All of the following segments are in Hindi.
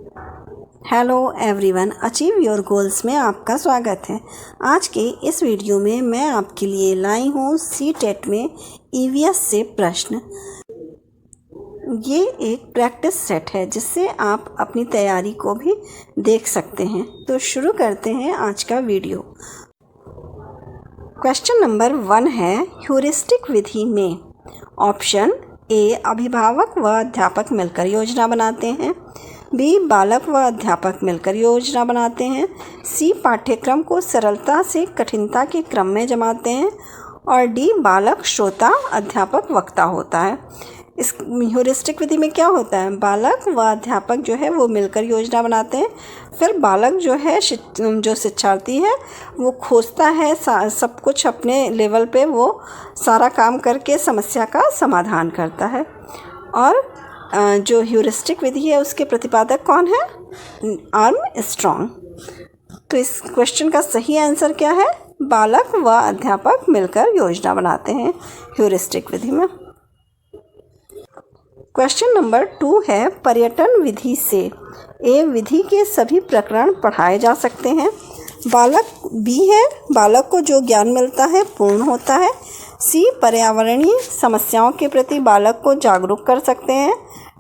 Hello everyone, achieve your goals में आपका स्वागत है। आज के इस वीडियो में मैं आपके लिए लाई हूँ सीटेट में ईवीएस से प्रश्न। ये एक प्रैक्टिस सेट है जिससे आप अपनी तैयारी को भी देख सकते हैं। तो शुरू करते हैं आज का वीडियो। क्वेश्चन नंबर 1 है, ह्यूरिस्टिक विधि में ऑप्शन ए अभिभावक व अध्यापक मिलकर योजना बनाते हैं, बी बालक व अध्यापक मिलकर योजना बनाते हैं, सी पाठ्यक्रम को सरलता से कठिनता के क्रम में जमाते हैं और डी बालक श्रोता अध्यापक वक्ता होता है। इस ह्यूरिस्टिक विधि में क्या होता है, बालक व अध्यापक जो है वो मिलकर योजना बनाते हैं। फिर बालक जो है जो शिक्षार्थी है वो खोजता है सब कुछ अपने लेवल पे, वो सारा काम करके समस्या का समाधान करता है। और जो ह्यूरिस्टिक विधि है उसके प्रतिपादक कौन है, आर्मस्ट्रॉन्ग। तो इस क्वेश्चन का सही आंसर क्या है, बालक व अध्यापक मिलकर योजना बनाते हैं ह्यूरिस्टिक विधि में। क्वेश्चन नंबर 2 है, पर्यटन विधि से ए विधि के सभी प्रकरण पढ़ाए जा सकते हैं। बालक बी है, बालक को जो ज्ञान मिलता है पूर्ण होता है। सी पर्यावरणीय समस्याओं के प्रति बालक को जागरूक कर सकते हैं।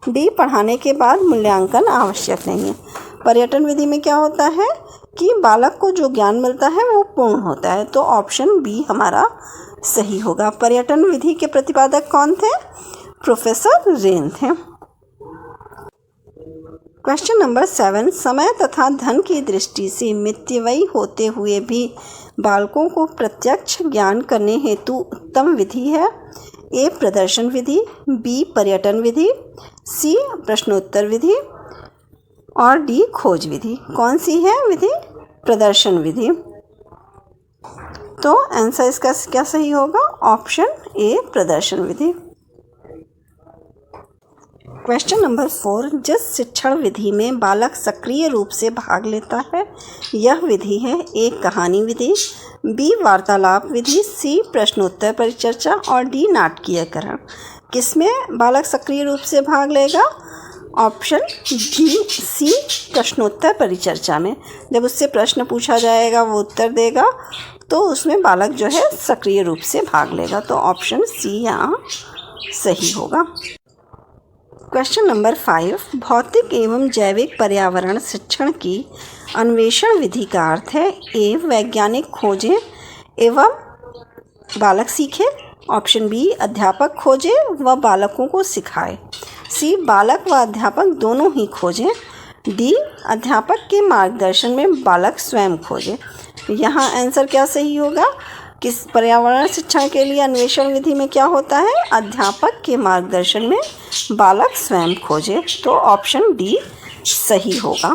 डी पढ़ाने के बाद मूल्यांकन आवश्यक नहीं है। पर्यटन विधि में क्या होता है कि बालक को जो ज्ञान मिलता है वो पूर्ण होता है, तो ऑप्शन बी हमारा सही होगा। पर्यटन विधि के प्रतिपादक कौन थे, प्रोफेसर रेन थे। क्वेश्चन नंबर 7, समय तथा धन की दृष्टि से मितव्ययी होते हुए भी बालकों को प्रत्यक्ष ज्ञान करने हेतु उत्तम विधि है। ए प्रदर्शन विधि, बी पर्यटन विधि, सी प्रश्नोत्तर विधि और डी खोज विधि। कौन सी है विधि, प्रदर्शन विधि। तो आंसर इसका क्या सही होगा, ऑप्शन ए प्रदर्शन विधि। क्वेश्चन नंबर 4, जिस शिक्षण विधि में बालक सक्रिय रूप से भाग लेता है यह विधि है। ए कहानी विधि, बी वार्तालाप विधि, सी प्रश्नोत्तर परिचर्चा और डी नाटकीयकरण। किसमें बालक सक्रिय रूप से भाग लेगा, ऑप्शन डी सी प्रश्नोत्तर परिचर्चा में। जब उससे प्रश्न पूछा जाएगा वो उत्तर देगा तो उसमें बालक जो है सक्रिय रूप से भाग लेगा, तो ऑप्शन सी यहाँ सही होगा। क्वेश्चन नंबर 5, भौतिक एवं जैविक पर्यावरण शिक्षण की अन्वेषण विधि का अर्थ है। ए वैज्ञानिक खोजें एवं बालक सीखे, ऑप्शन बी अध्यापक खोजे व बालकों को सिखाए, सी बालक व अध्यापक दोनों ही खोजें, डी अध्यापक के मार्गदर्शन में बालक स्वयं खोजे। यहाँ आंसर क्या सही होगा, किस पर्यावरण शिक्षण के लिए अन्वेषण विधि में क्या होता है, अध्यापक के मार्गदर्शन में बालक स्वयं खोजे, तो ऑप्शन डी सही होगा।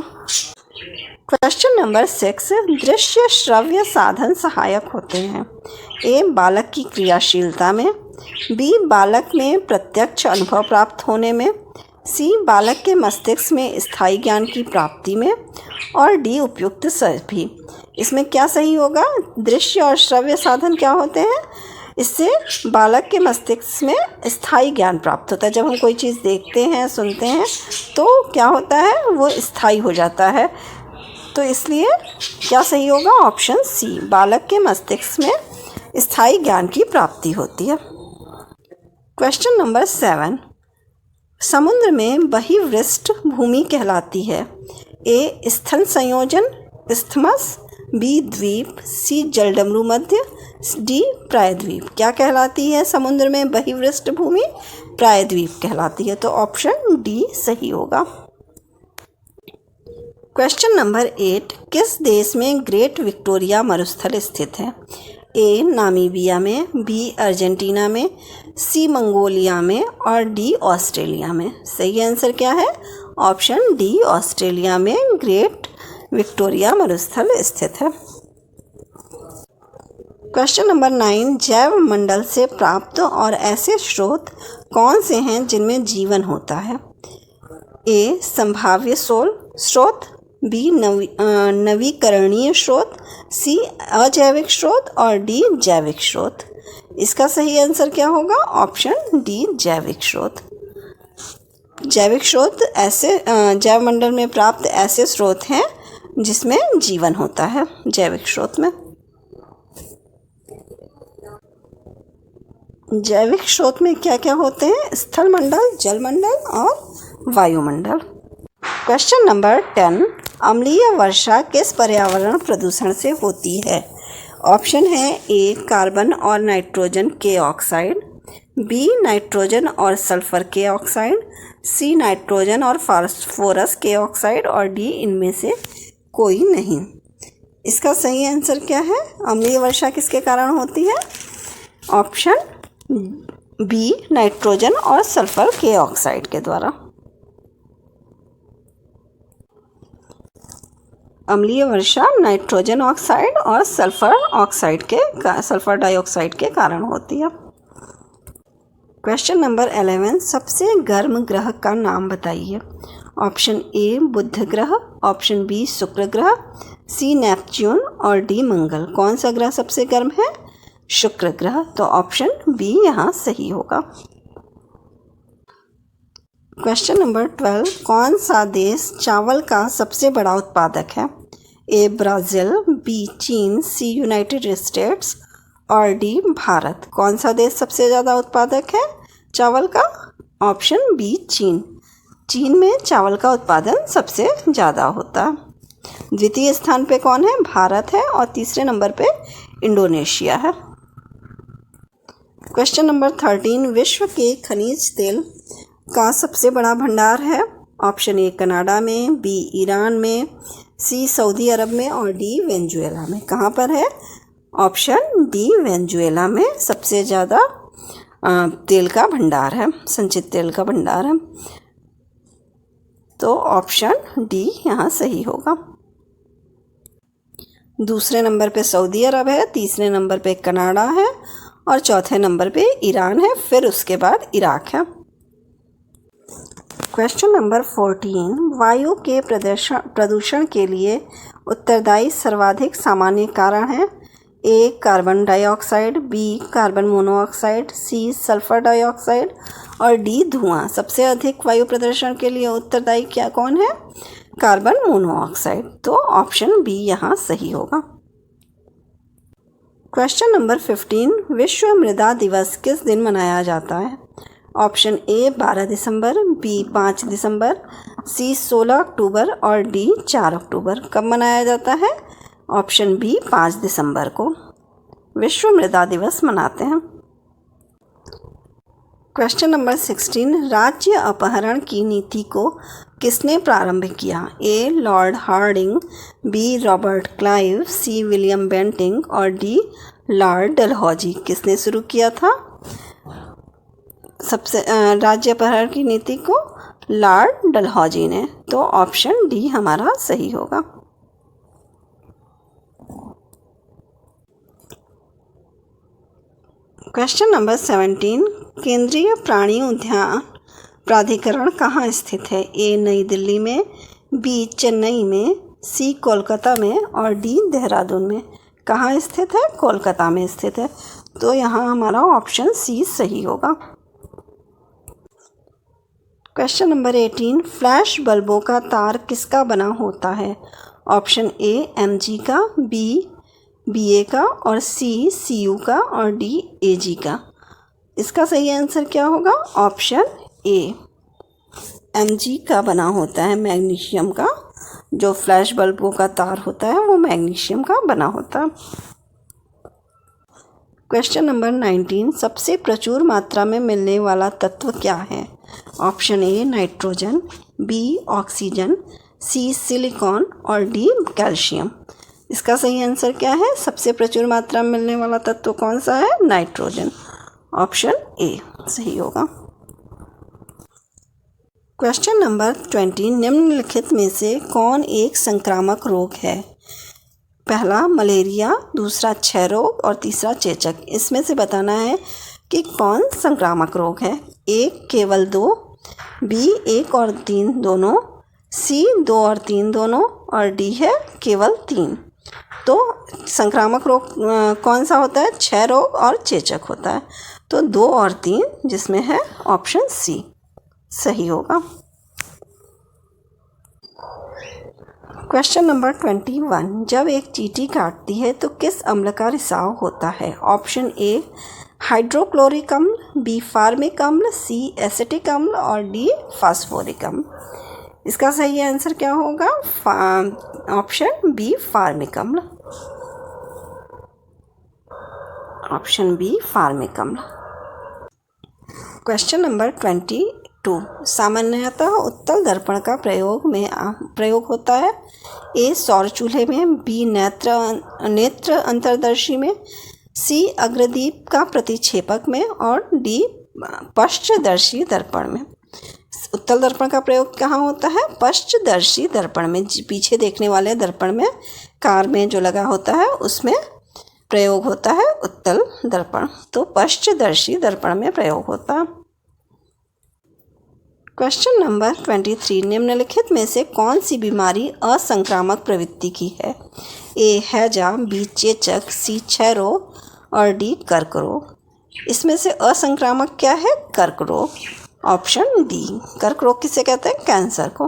क्वेश्चन नंबर 6, दृश्य श्रव्य साधन सहायक होते हैं। ए बालक की क्रियाशीलता में, बी बालक में प्रत्यक्ष अनुभव प्राप्त होने में, सी बालक के मस्तिष्क में स्थायी ज्ञान की प्राप्ति में और डी उपयुक्त सभी। इसमें क्या सही होगा, दृश्य और श्रव्य साधन क्या होते हैं, इससे बालक के मस्तिष्क में स्थायी ज्ञान प्राप्त होता है। जब हम कोई चीज़ देखते हैं सुनते हैं तो क्या होता है, वो स्थायी हो जाता है, तो इसलिए क्या सही होगा, ऑप्शन सी बालक के मस्तिष्क में स्थायी ज्ञान की प्राप्ति होती है। क्वेश्चन नंबर 7, समुद्र में बहिर्वृष्ट भूमि कहलाती है। ए स्थल संयोजन इस्थमस, बी द्वीप, सी जलडमरू मध्य, डी प्रायद्वीप। क्या कहलाती है समुद्र में बहिर्वृष्ट भूमि, प्रायद्वीप कहलाती है, तो ऑप्शन डी सही होगा। क्वेश्चन नंबर 8, किस देश में ग्रेट विक्टोरिया मरुस्थल स्थित है। ए नामीबिया में, बी अर्जेंटीना में, सी मंगोलिया में और डी ऑस्ट्रेलिया में। सही आंसर क्या है, ऑप्शन डी ऑस्ट्रेलिया में ग्रेट विक्टोरिया मरुस्थल स्थित है। क्वेश्चन नंबर 9, जैव मंडल से प्राप्त और ऐसे स्रोत कौन से हैं जिनमें जीवन होता है। ए संभाव्य स्रोत, बी नवीकरणीय स्रोत, सी अजैविक स्रोत और डी जैविक स्रोत। इसका सही आंसर क्या होगा, ऑप्शन डी जैविक स्रोत। जैविक स्रोत ऐसे जैव मंडल में प्राप्त ऐसे स्रोत हैं जिसमें जीवन होता है। जैविक स्रोत में जैविक स्रोत में क्या क्या होते हैं? स्थल मंडल, जल मंडल और वायुमंडल। क्वेश्चन नंबर 10, अम्लीय वर्षा किस पर्यावरण प्रदूषण से होती है? ऑप्शन है ए कार्बन और नाइट्रोजन के ऑक्साइड, बी नाइट्रोजन और सल्फर के ऑक्साइड, सी नाइट्रोजन और फास्फोरस के ऑक्साइड और डी इनमें से कोई नहीं। इसका सही आंसर क्या है? अम्लीय वर्षा किसके कारण होती है? ऑप्शन बी नाइट्रोजन और सल्फर के ऑक्साइड के द्वारा। अम्लीय वर्षा नाइट्रोजन ऑक्साइड और सल्फर डाइऑक्साइड के कारण होती है। क्वेश्चन नंबर 11, सबसे गर्म ग्रह का नाम बताइए। ऑप्शन ए बुध ग्रह, ऑप्शन बी शुक्र ग्रह, सी नेपच्यून और डी मंगल। कौन सा ग्रह सबसे गर्म है? शुक्र ग्रह। तो ऑप्शन बी यहाँ सही होगा। क्वेश्चन नंबर 12, कौन सा देश चावल का सबसे बड़ा उत्पादक है? ए ब्राज़ील, बी चीन, सी यूनाइटेड स्टेट्स और डी भारत। कौन सा देश सबसे ज़्यादा उत्पादक है चावल का? ऑप्शन बी चीन। चीन में चावल का उत्पादन सबसे ज़्यादा होता है। द्वितीय स्थान पे कौन है? भारत है और तीसरे नंबर पे इंडोनेशिया है। क्वेश्चन नंबर 13, विश्व के खनिज तेल का सबसे बड़ा भंडार है? ऑप्शन ए कनाडा में, बी ईरान में, सी सऊदी अरब में और डी वेनेजुएला में। कहाँ पर है? ऑप्शन डी वेनेजुएला में सबसे ज़्यादा तेल का भंडार है, संचित तेल का भंडार है। तो ऑप्शन डी यहाँ सही होगा। दूसरे नंबर पे सऊदी अरब है, तीसरे नंबर पे कनाडा है और चौथे नंबर पे ईरान है, फिर उसके बाद इराक है। क्वेश्चन नंबर 14, वायु के प्रदूषण के लिए उत्तरदायी सर्वाधिक सामान्य कारण है? A carbon dioxide, B carbon monoxide, C sulphur dioxide और डी धुआं। सबसे अधिक वायु प्रदूषण के लिए उत्तरदायी कौन है? Carbon monoxide. तो ऑप्शन बी यहाँ सही होगा। क्वेश्चन नंबर 15, विश्व मृदा दिवस किस दिन मनाया जाता है? ऑप्शन ए 12 दिसंबर, बी 5 दिसंबर, सी 16 अक्टूबर और डी 4 अक्टूबर। कब मनाया जाता है? ऑप्शन बी 5 दिसंबर को विश्व मृदा दिवस मनाते हैं। क्वेश्चन नंबर 16, राज्य अपहरण की नीति को किसने प्रारंभ किया? A Lord Hardinge, B Robert Clive, C William Bentinck और डी लॉर्ड डलहौजी। किसने शुरू किया था सबसे राज्य अपहरण की नीति को? लॉर्ड डलहौजी ने। तो ऑप्शन डी हमारा सही होगा। क्वेश्चन नंबर 17, केंद्रीय प्राणी उद्यान प्राधिकरण कहाँ स्थित है? ए नई दिल्ली में, बी चेन्नई में, सी कोलकाता में और डी देहरादून में। कहाँ स्थित है? कोलकाता में स्थित है। तो यहाँ हमारा ऑप्शन सी सही होगा। क्वेश्चन नंबर 18, फ्लैश बल्बों का तार किसका बना होता है? ऑप्शन ए एमजी का, बी बीए का और सी सीयू का और डी एजी का। इसका सही आंसर क्या होगा? ऑप्शन ए एमजी का बना होता है, मैग्नीशियम का। जो फ्लैश बल्बों का तार होता है वो मैग्नीशियम का बना होता है। क्वेश्चन नंबर 19, सबसे प्रचुर मात्रा में मिलने वाला तत्व क्या है? Option A nitrogen, B oxygen, C silicon और डी कैल्शियम। इसका सही आंसर क्या है? सबसे प्रचुर मात्रा में मिलने वाला तत्व कौन सा है? नाइट्रोजन। ऑप्शन ए सही होगा। क्वेश्चन नंबर 20, निम्नलिखित में से कौन एक संक्रामक रोग है? पहला मलेरिया, दूसरा क्षय रोग और तीसरा चेचक। इसमें से बताना है कि कौन संक्रामक रोग है। ए केवल 2, बी 1 और 3 दोनों, सी 2 और 3 दोनों और डी है केवल 3। तो संक्रामक रोग कौन सा होता है? क्षय रोग और चेचक होता है। तो 2 और 3 जिसमें है ऑप्शन सी। सही होगा। क्वेश्चन नंबर 21, जब एक चींटी काटती है तो किस अम्ल का रिसाव होता है? ऑप्शन ए हाइड्रोक्लोरिक अम्ल, बी फार्मिक अम्ल, सी एसिटिक अम्ल और डी फास्फोरिक अम्ल। इसका सही आंसर क्या होगा? ऑप्शन बी फार्मिक अम्ल। ऑप्शन बी फार्मिक अम्ल। क्वेश्चन नंबर 22, सामान्यतः उत्तल दर्पण का प्रयोग होता है। ए सौर चूल्हे में, बी नेत्र अंतर्दर्शी में, सी अग्रदीप का प्रतिक्षेपक में और डी पश्चदर्शी दर्पण में। उत्तल दर्पण का प्रयोग कहाँ होता है? पश्चदर्शी दर्पण में, पीछे देखने वाले दर्पण में, कार में जो लगा होता है उसमें प्रयोग होता है उत्तल दर्पण। तो पश्चदर्शी दर्पण में प्रयोग होता है। क्वेश्चन नंबर 23, निम्नलिखित में से कौन सी बीमारी असंक्रामक प्रवृत्ति की है? ए हैजा, बी चेचक, सी क्षय रोग और डी कर्क रोग। इसमें से असंक्रामक क्या है? कर्क रोग। Option D. कर्क रोग किसे कहते हैं? कैंसर को।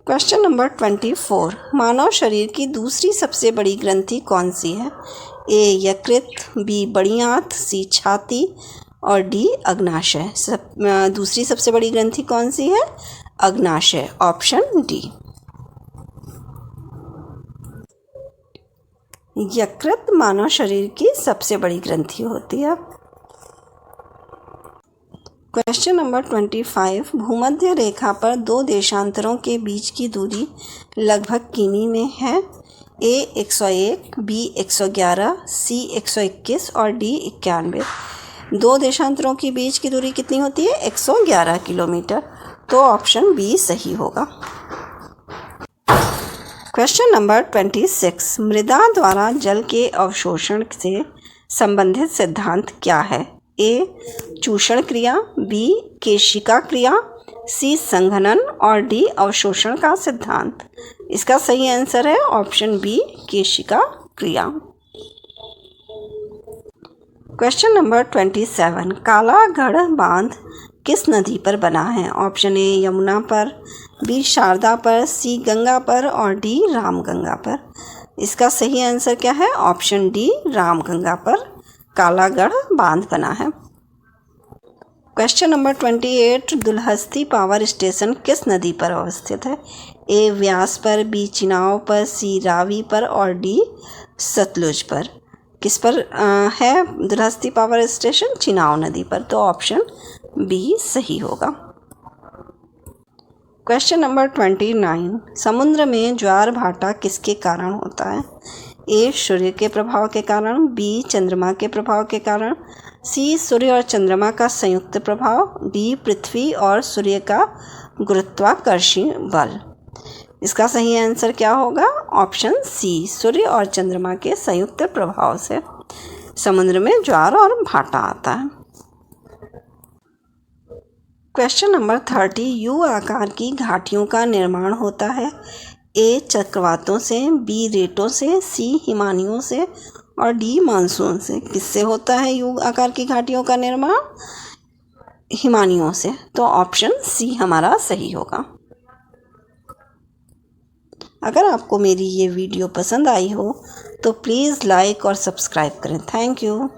क्वेश्चन नंबर 24, मानव शरीर की दूसरी सबसे बड़ी ग्रंथि कौन सी है? ए यकृत, बी बड़ी आंत, सी छाती और डी अग्नाशय। दूसरी सबसे बड़ी ग्रंथि कौन सी है? अग्नाशय। Option D. यकृत मानव शरीर की सबसे बड़ी ग्रंथि होती है। क्वेश्चन नंबर 25, भूमध्य रेखा पर दो देशांतरों के बीच की दूरी लगभग किमी में है? ए 101, बी 111, सी 121 और डी 91। दो देशांतरों के बीच की दूरी कितनी होती है? 111 किलोमीटर। तो ऑप्शन बी सही होगा। क्वेश्चन नंबर 26, मृदा द्वारा जल के अवशोषण से संबंधित सिद्धांत क्या है? ए चूषण क्रिया, बी केशिका क्रिया, सी संघनन और डी अवशोषण का सिद्धांत। इसका सही आंसर है ऑप्शन बी केशिका क्रिया। क्वेश्चन नंबर 27, कालागढ़ बांध किस नदी पर बना है? ऑप्शन ए यमुना पर, बी शारदा पर, सी गंगा पर और डी रामगंगा पर। इसका सही आंसर क्या है? ऑप्शन डी रामगंगा पर कालागढ़ बांध बना है। Question number 28, Dulhasti power station किस नदी पर अवस्थित है? ए व्यास पर, बी चिनाव पर, सी रावी पर और डी सतलुज पर। किस पर है दुलहस्ती पावर स्टेशन? चिनाव नदी पर। तो ऑप्शन बी सही होगा। क्वेश्चन नंबर 29, समुद्र में ज्वार भाटा किसके कारण होता है? ए सूर्य के प्रभाव के कारण, बी चंद्रमा के प्रभाव के कारण, सी सूर्य और चंद्रमा का संयुक्त प्रभाव, डी पृथ्वी और सूर्य का गुरुत्वाकर्षण बल। इसका सही आंसर क्या होगा? ऑप्शन सी सूर्य और चंद्रमा के संयुक्त प्रभाव से समुद्र में ज्वार और भाटा आता है। क्वेश्चन नंबर 30, यू आकार की घाटियों का निर्माण होता है। ए चक्रवातों से, बी रेतों से, सी हिमानियों से और डी मानसून से। किससे होता है यू आकार की घाटियों का निर्माण? हिमानियों से। तो ऑप्शन सी हमारा सही होगा। अगर आपको मेरी ये वीडियो पसंद आई हो तो प्लीज़ लाइक और सब्सक्राइब करें। Thank you.